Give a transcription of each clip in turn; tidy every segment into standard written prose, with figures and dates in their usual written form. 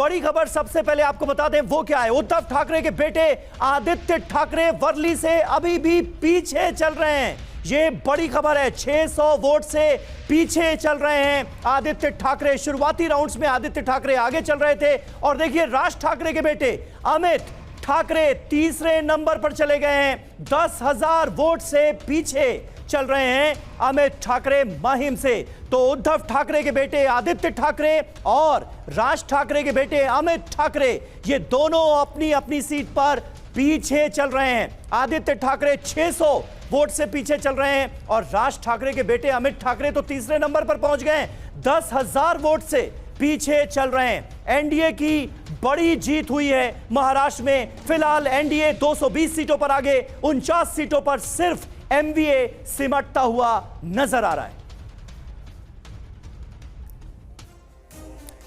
बड़ी खबर सबसे पहले आपको बता दें वो क्या है। उद्धव ठाकरे के बेटे आदित्य ठाकरे वर्ली से अभी भी पीछे चल रहे हैं। ये बड़ी खबर है, 600 वोट से पीछे चल रहे हैं आदित्य ठाकरे। शुरुआती राउंड्स में आदित्य ठाकरे आगे चल रहे थे और देखिए राज ठाकरे के बेटे अमित ठाकरे तीसरे नंबर पर चले गए हैं। 10,000 वोट से पीछे चल रहे हैं अमित ठाकरे मुहिम से। तो उद्धव ठाकरे के बेटे आदित्य ठाकरे और राज ठाकरे के बेटे अमित ठाकरे ये दोनों अपनी अपनी सीट पर पीछे चल रहे हैं। आदित्य ठाकरे 600 वोट से पीछे चल रहे हैं और राज ठाकरे के बेटे अमित ठाकरे तो तीसरे नंबर पर पहुंच गए, 10,000 वोट से पीछे चल रहे हैं। एनडीए की बड़ी जीत हुई है महाराष्ट्र में। फिलहाल एनडीए 220 सीटों पर आगे, 49 सीटों पर सिर्फ एमवीए सिमटता हुआ नजर आ रहा है।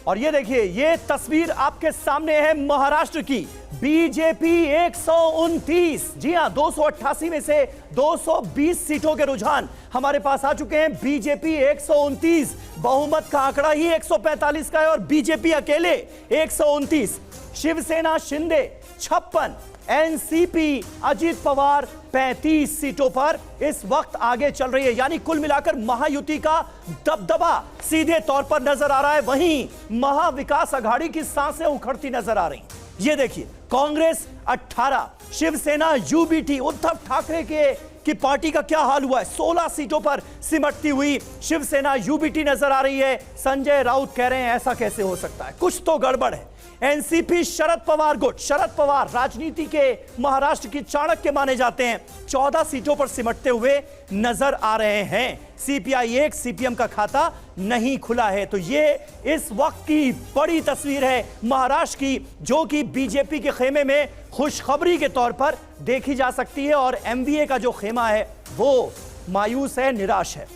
और ये देखिए, ये तस्वीर आपके सामने है महाराष्ट्र की। बीजेपी 129, जी हां, 288 में से 220 सीटों के रुझान हमारे पास आ चुके हैं। बीजेपी 129, बहुमत का आंकड़ा ही 145 का है और बीजेपी अकेले 129, शिवसेना शिंदे 56, एनसीपी अजीत पवार 35 सीटों पर इस वक्त आगे चल रही है। यानी कुल मिलाकर महायुति का दबदबा सीधे तौर पर नजर आ रहा है। वहीं महाविकास अघाड़ी की सांसें उखड़ती नजर आ रही। ये देखिए, कांग्रेस 18, शिवसेना यूबीटी उद्धव ठाकरे की पार्टी का क्या हाल हुआ है। 16 सीटों पर सिमटती हुई शिवसेना यूबीटी नजर आ रही है। संजय राउत कह रहे हैं ऐसा कैसे हो सकता है, कुछ तो गड़बड़ है। एनसीपी शरद पवार गुट, शरद पवार राजनीति के महाराष्ट्र की चाणक्य माने जाते हैं, 14 सीटों पर सिमटते हुए नजर आ रहे हैं। सीपीआई 1, सीपीएम का खाता नहीं खुला है। तो ये इस वक्त की बड़ी तस्वीर है महाराष्ट्र की, जो कि बीजेपी के खेमे में खुशखबरी के तौर पर देखी जा सकती है और एमवीए का जो खेमा है वो मायूस है, निराश है।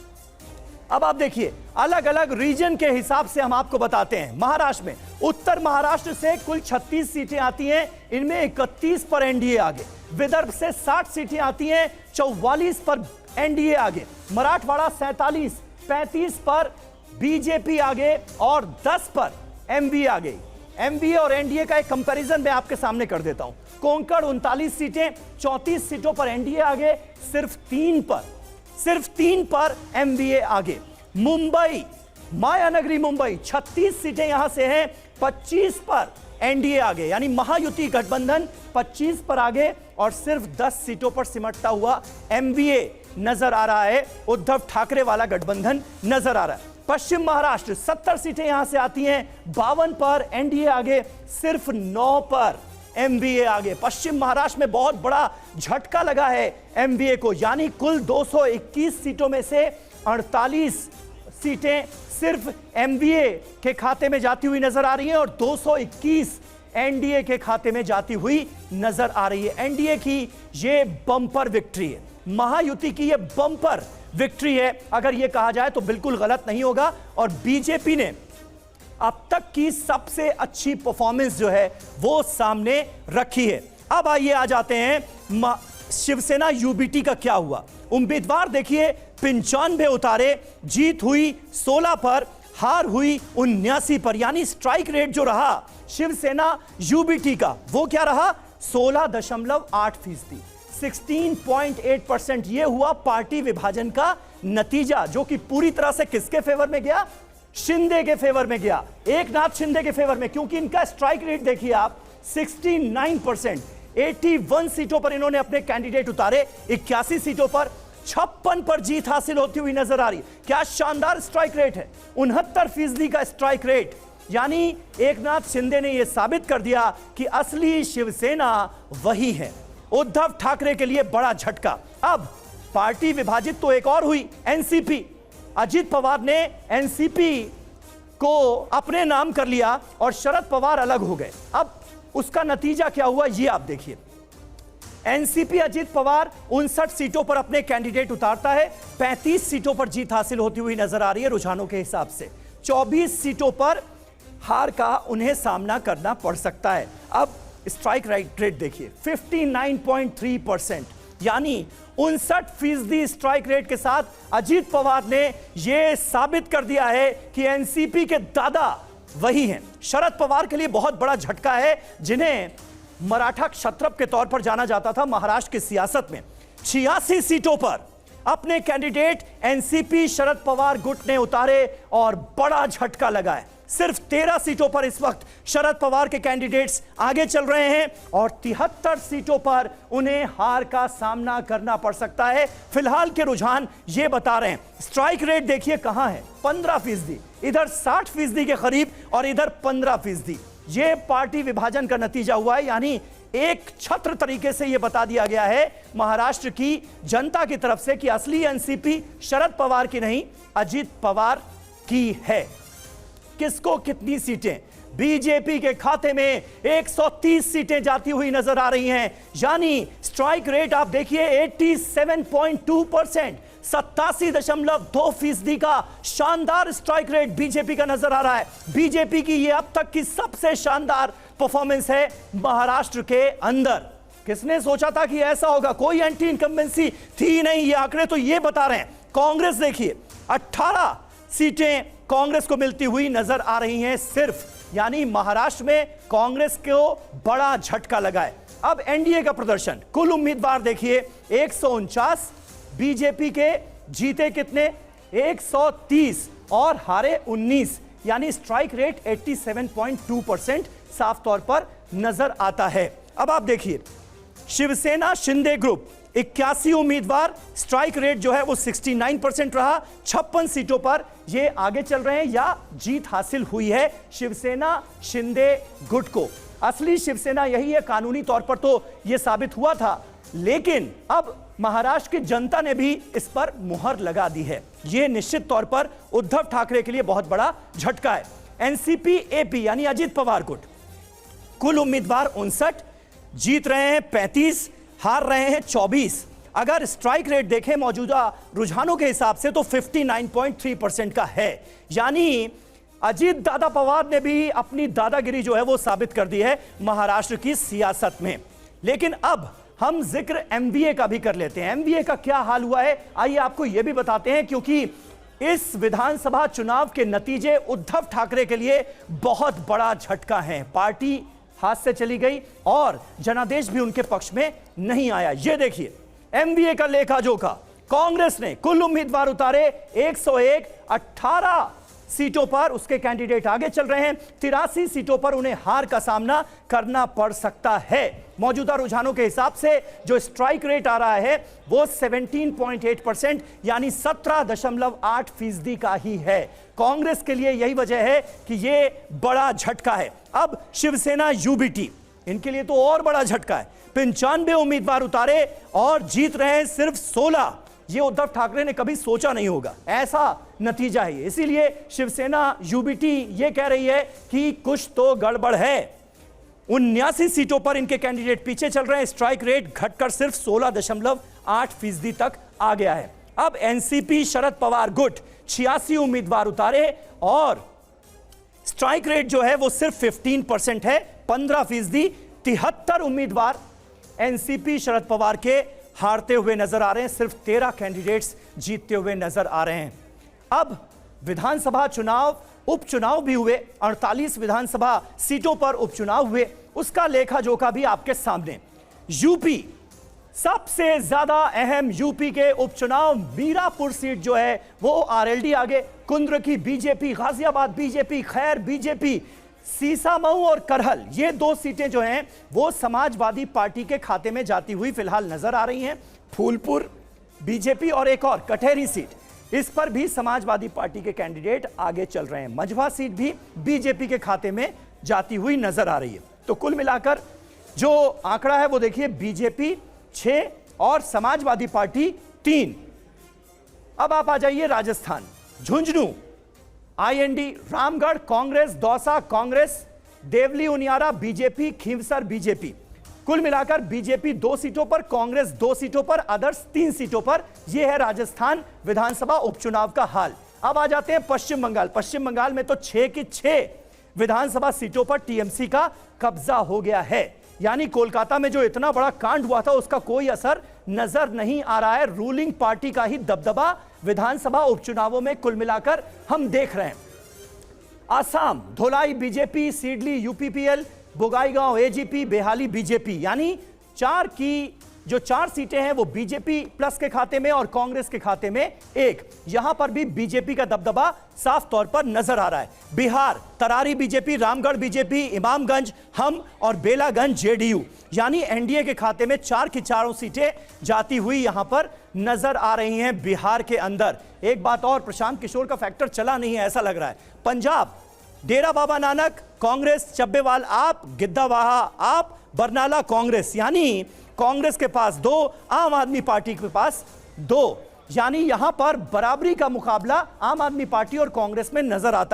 अब आप देखिए, अलग अलग रीजन के हिसाब से हम आपको बताते हैं। महाराष्ट्र में उत्तर महाराष्ट्र से कुल 36 सीटें आती हैं, इनमें 31 पर एनडीए आगे। विदर्भ से 60 सीटें आती हैं, 44 पर एनडीए आगे। मराठवाड़ा 47, 35 पर बीजेपी आगे और 10 पर एमवीए आगे। एमवीए और एनडीए का एक कंपैरिजन मैं आपके सामने कर देता हूं। कोंकण 39 सीटें, 34 सीटों पर एनडीए आगे, सिर्फ 3 पर एमवीए आगे। मुंबई, मायानगरी मुंबई 36 सीटें यहां से हैं, 25 पर एनडीए आगे। यानी महायुति गठबंधन 25 पर आगे और सिर्फ 10 सीटों पर सिमटता हुआ एमवीए नजर आ रहा है। उद्धव ठाकरे वाला गठबंधन नजर आ रहा है। पश्चिम महाराष्ट्र 70 सीटें यहां से आती हैं, 52 पर एनडीए आगे, सिर्फ 9 पर एमवीए आगे। पश्चिम महाराष्ट्र में बहुत बड़ा झटका लगा है एमवीए को। यानी कुल 221 सीटों में से 48 सीटें सिर्फ एमवीए के खाते में जाती हुई नजर आ रही हैं और 221 एनडीए के खाते में जाती हुई नजर आ रही है। एनडीए की ये बम्पर विक्ट्री है, महायुति की ये बम्पर विक्ट्री है, अगर ये कहा जाए तो बिल्कुल गलत नहीं होगा। और बीजेपी ने अब तक की सबसे अच्छी परफॉर्मेंस जो है वो सामने रखी है। अब आइए आ जाते हैं शिवसेना यूबीटी का क्या हुआ। उम्मीदवार देखिए 95 उतारे, जीत हुई 16 पर, हार हुई 79 पर। यानी स्ट्राइक रेट जो रहा शिवसेना यूबीटी का वो क्या रहा, 16.8%, 16.8%। यह हुआ पार्टी विभाजन का नतीजा, जो कि पूरी तरह से किसके फेवर में गया, शिंदे के फेवर में गया, एकनाथ शिंदे के फेवर में। क्योंकि इनका स्ट्राइक रेट देखिए आप 69%, 81 सीटों पर इन्होंने अपने कैंडिडेट उतारे, 81 सीटों पर 56 पर जीत हासिल होती हुई नजर आ रही। क्या शानदार स्ट्राइक रेट है, 69% का स्ट्राइक रेट। यानी एकनाथ शिंदे ने यह साबित कर दिया कि असली शिवसेना वही है। उद्धव ठाकरे के लिए बड़ा झटका। अब पार्टी विभाजित तो एक और हुई, एनसीपी। अजीत पवार ने एनसीपी को अपने नाम कर लिया और शरद पवार अलग हो गए। अब उसका नतीजा क्या हुआ ये आप देखिए। एनसीपी अजीत पवार 59 सीटों पर अपने कैंडिडेट उतारता है, 35 सीटों पर जीत हासिल होती हुई नजर आ रही है रुझानों के हिसाब से। 24 सीटों पर हार का उन्हें सामना करना पड़ सकता है। अब स्ट्राइक रेट देखिए 59.3%, यानी 59% स्ट्राइक रेट के साथ अजीत पवार ने यह साबित कर दिया है कि एनसीपी के दादा वही हैं। शरद पवार के लिए बहुत बड़ा झटका है, जिन्हें मराठा क्षत्रप के तौर पर जाना जाता था महाराष्ट्र की सियासत में। 86 सीटों पर अपने कैंडिडेट एनसीपी शरद पवार गुट ने उतारे और बड़ा झटका लगा है। सिर्फ 13 सीटों पर इस वक्त शरद पवार के कैंडिडेट्स आगे चल रहे हैं और 73 सीटों पर उन्हें हार का सामना करना पड़ सकता है। फिलहाल के रुझान ये बता रहे हैं। स्ट्राइक रेट देखिए कहां है, 15%, इधर 60% के करीब और इधर 15%। यह पार्टी विभाजन का नतीजा हुआ है, यानी एक छत्र तरीके से यह बता दिया गया है महाराष्ट्र की जनता की तरफ से कि असली एनसीपी शरद पवार की नहीं, अजित पवार की है। किसको कितनी सीटें? बीजेपी के खाते में 130 सीटें जाती हुई नजर आ रही हैं, यानी स्ट्राइक रेट आप देखिए 87.2%, 87.2% का शानदार स्ट्राइक रेट बीजेपी का नजर आ रहा है। बीजेपी की यह अब तक की सबसे शानदार परफॉर्मेंस है महाराष्ट्र के अंदर। किसने सोचा था कि ऐसा होगा? कोई एंटी इनकम्बेंसी थी नहीं। ये आंकड़े तो ये बता रहे हैं। कांग्रेस देखिए 18 सीटें कांग्रेस को मिलती हुई नजर आ रही हैं सिर्फ, यानी महाराष्ट्र में कांग्रेस को बड़ा झटका लगा है। अब एनडीए का प्रदर्शन, कुल उम्मीदवार देखिए 149, बीजेपी के जीते कितने? 130 और हारे 19, यानी स्ट्राइक रेट 87.2% साफ तौर पर नजर आता है। अब आप देखिए शिवसेना शिंदे ग्रुप 81 उम्मीदवार, स्ट्राइक रेट जो है वो 69% रहा। 56 सीटों पर ये आगे चल रहे हैं या जीत हासिल हुई है शिवसेना शिंदे गुट को। असली शिवसेना यही है, कानूनी तौर पर तो ये साबित हुआ था, लेकिन अब महाराष्ट्र की जनता ने भी इस पर मुहर लगा दी है। यह निश्चित तौर पर उद्धव ठाकरे के लिए बहुत बड़ा झटका है। एनसीपी एपी यानी अजित पवार गुट, कुल उम्मीदवार 59, जीत रहे हैं 35, हार रहे हैं 24। अगर स्ट्राइक रेट देखें मौजूदा रुझानों के हिसाब से तो 59.3% का है, यानी अजीत दादा पवार ने भी अपनी दादागिरी जो है वो साबित कर दी है महाराष्ट्र की सियासत में। लेकिन अब हम जिक्र एमवीए का भी कर लेते हैं। एमवीए का क्या हाल हुआ है आइए आपको यह भी बताते हैं, क्योंकि इस विधानसभा चुनाव के नतीजे उद्धव ठाकरे के लिए बहुत बड़ा झटका है। पार्टी हाथ से चली गई और जनादेश भी उनके पक्ष में नहीं आया। यह देखिए एमवीए का लेखा जोखा, कांग्रेस ने कुल उम्मीदवार उतारे 101, 18 सीटों पर उसके कैंडिडेट आगे चल रहे हैं। 83 सीटों पर उन्हें हार का सामना करना पड़ सकता है। मौजूदा रुझानों के हिसाब से जो स्ट्राइक रेट आ रहा है वो 17.8% यानी 17.8% का ही है। कांग्रेस के लिए यही वजह है कि ये बड़ा झटका है। अब शिवसेना यूबीटी, इनके लिए तो और बड़ा झटका है। 95 उम्मीदवार उतारे और जीत रहे हैं सिर्फ 16। ये उद्धव ठाकरे ने कभी सोचा नहीं होगा, ऐसा नतीजा है। इसीलिए शिवसेना यूबीटी ये कह रही है कि कुछ तो गड़बड़ है। 79 सीटों पर इनके कैंडिडेट पीछे चल रहे हैं। स्ट्राइक रेट घटकर सिर्फ 16.8% तक आ गया है। अब एनसीपी शरद पवार गुट 86 उम्मीदवार उतारे और स्ट्राइक रेट जो है वो सिर्फ 15% है, 15%। 73 उम्मीदवार एनसीपी शरद पवार के हारते हुए नजर आ रहे हैं। सिर्फ 13 कैंडिडेट्स जीतते हुए नजर आ रहे हैं। अब विधानसभा चुनाव, उपचुनाव भी हुए, 48 विधानसभा सीटों पर उपचुनाव हुए, उसका लेखा जोखा भी आपके सामने। यूपी सबसे ज्यादा अहम, यूपी के उपचुनाव, मीरापुर सीट जो है वो आरएलडी आगे, कुंद्र की बीजेपी, गाजियाबाद बीजेपी, खैर बीजेपी, सीसामऊ और करहल, ये 2 सीटें जो हैं वो समाजवादी पार्टी के खाते में जाती हुई फिलहाल नजर आ रही हैं। फूलपुर बीजेपी और एक और कटहरी सीट, इस पर भी समाजवादी पार्टी के कैंडिडेट आगे चल रहे हैं। मझवा सीट भी बीजेपी के खाते में जाती हुई नजर आ रही है। तो कुल मिलाकर जो आंकड़ा है वो देखिए, बीजेपी 6 और समाजवादी पार्टी 3। अब आप आ जाइए Rajasthan, Jhunjhunu IND, Ramgarh Congress, Dausa Congress, Deoli Uniara BJP, Khinvsar BJP. कुल मिलाकर बीजेपी 2 सीटों पर, कांग्रेस 2 सीटों पर, अदर्स 3 सीटों पर। यह है राजस्थान विधानसभा उपचुनाव का हाल। अब आ जाते हैं पश्चिम बंगाल। पश्चिम बंगाल में तो 6 की 6 विधानसभा सीटों पर टीएमसी का कब्जा हो गया है, यानी कोलकाता में जो इतना बड़ा कांड हुआ था उसका कोई असर नजर नहीं आ रहा है। रूलिंग पार्टी का ही दबदबा विधानसभा उपचुनावों में कुल मिलाकर हम देख रहे हैं। Assam Dholai BJP, Sidli UPPL, Bongaigaon AGP, Behali BJP, यानी जो चार सीटें हैं वो बीजेपी प्लस के खाते में और कांग्रेस के खाते में एक। यहां पर भी बीजेपी का दबदबा साफ तौर पर नजर आ रहा है। बिहार तरारी बीजेपी, रामगढ़ बीजेपी, इमामगंज हम और बेलागंज जेडीयू, यानी एनडीए के खाते में 4 की चारों सीटें जाती हुई यहां पर नजर आ रही हैं बिहार के अंदर। एक बात और, प्रशांत किशोर का फैक्टर चला नहीं है ऐसा लग रहा है। पंजाब डेरा बाबा नानक कांग्रेस, चब्बेवाल आप, गिद्दावाहा आप, बरनाला कांग्रेस, यानी कांग्रेस के पास 2, आम आदमी पार्टी के पास 2, यानी यहां पर बराबरी का मुकाबला आम आदमी पार्टी और कांग्रेस में नजर आता है।